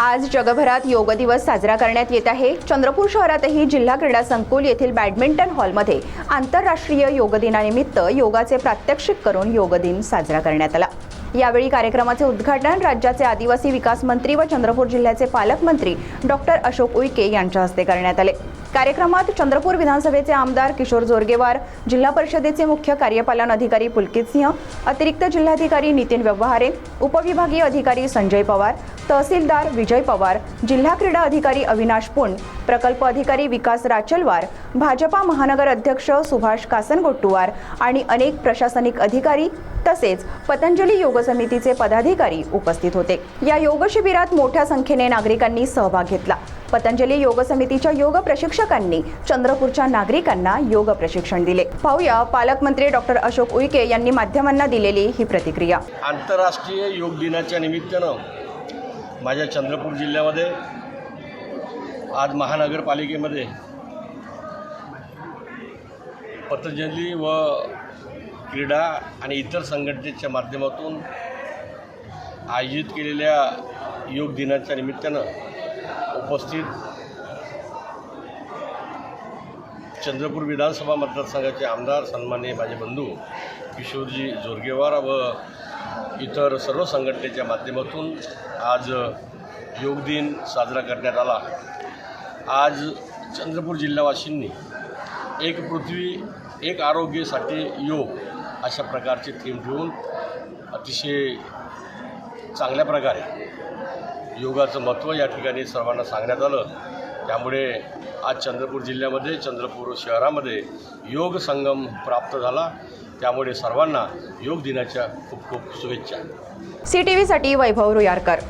आज जगभरात योग दिवस साजरा करण्यात येत आहे। चंद्रपूर शहरातही जिल्हा क्रीडा संकुल येथील बॅडमिंटन हॉलमध्ये आंतरराष्ट्रीय योग दिनानिमित्त योगाचे प्रात्यक्षिक करून योग दिन साजरा करण्यात आला। यावेळी कार्यक्रमाचे उद्घाटन राज्याचे आदिवासी विकास मंत्री व चंद्रपूर जिल्ह्याचे पालकमंत्री डॉक्टर अशोक उईके यांच्या हस्ते करण्यात आले। कार्यक्रमात चंद्रपूर विधानसभेचे आमदार किशोर जोरगेवार, जिल्हा परिषदेचे मुख्य कार्यपालन अधिकारी पुलकित सिंह, अतिरिक्त जिल्हाधिकारी नितीन व्यवहारे, उपविभागीय अधिकारी संजय पवार, तहसीलदार विजय पवार, जिल्हा क्रीडा अधिकारी अविनाश पुंड, प्रकल्प अधिकारी विकास राचलवार, भाजपा महानगर अध्यक्ष सुभाष कासनगोट्टुवार आणि अनेक प्रशासनिक अधिकारी तसेच पतंजली योग समितीचे पदाधिकारी उपस्थित होते। या योग शिबिरात मोठ्या संख्येने नागरिकांनी सहभाग घेतला। पतंजली योग समितीच्या योग प्रशिक्षकांनी चंद्रपूरच्या नागरिकांना योग प्रशिक्षण दिले। पाहूया पालकमंत्री डॉक्टर अशोक उईके यांनी माध्यमांना दिलेली ही प्रतिक्रिया। आंतरराष्ट्रीय योग दिनाच्या निमित्तानं माझ्या चंद्रपूर जिल्ह्यामध्ये आज महानगरपालिकेमध्ये पतंजली व क्रीडा आणि इतर संघटनेच्या माध्यमातून आयोजित केलेल्या योग दिनाच्या निमित्तानं उपस्थित चंद्रपूर विधानसभा मतदारसंघाचे आमदार सन्माननीय माझे बंधू किशोरजी जोरगेवार व इतर सर्व संघटनेच्या माध्यमातून आज योग दिन साजरा करण्यात आला। आज चंद्रपूर जिल्हावासींनी एक पृथ्वी एक आरोग्यासाठी योग अशा प्रकारची थीम ठेवून अतिशय चांगल्या प्रकारे योगाचं महत्त्व या ठिकाणी सर्वांना सांगण्यात आलं। त्यामुळे आज चंद्रपूर जिल्ह्यामध्ये चंद्रपूर शहरामध्ये योग संगम प्राप्त झाला। त्यामुळे सर्वांना योग दिनाच्या खूप खूप शुभेच्छा। CTV साठी वैभव रुयारकर।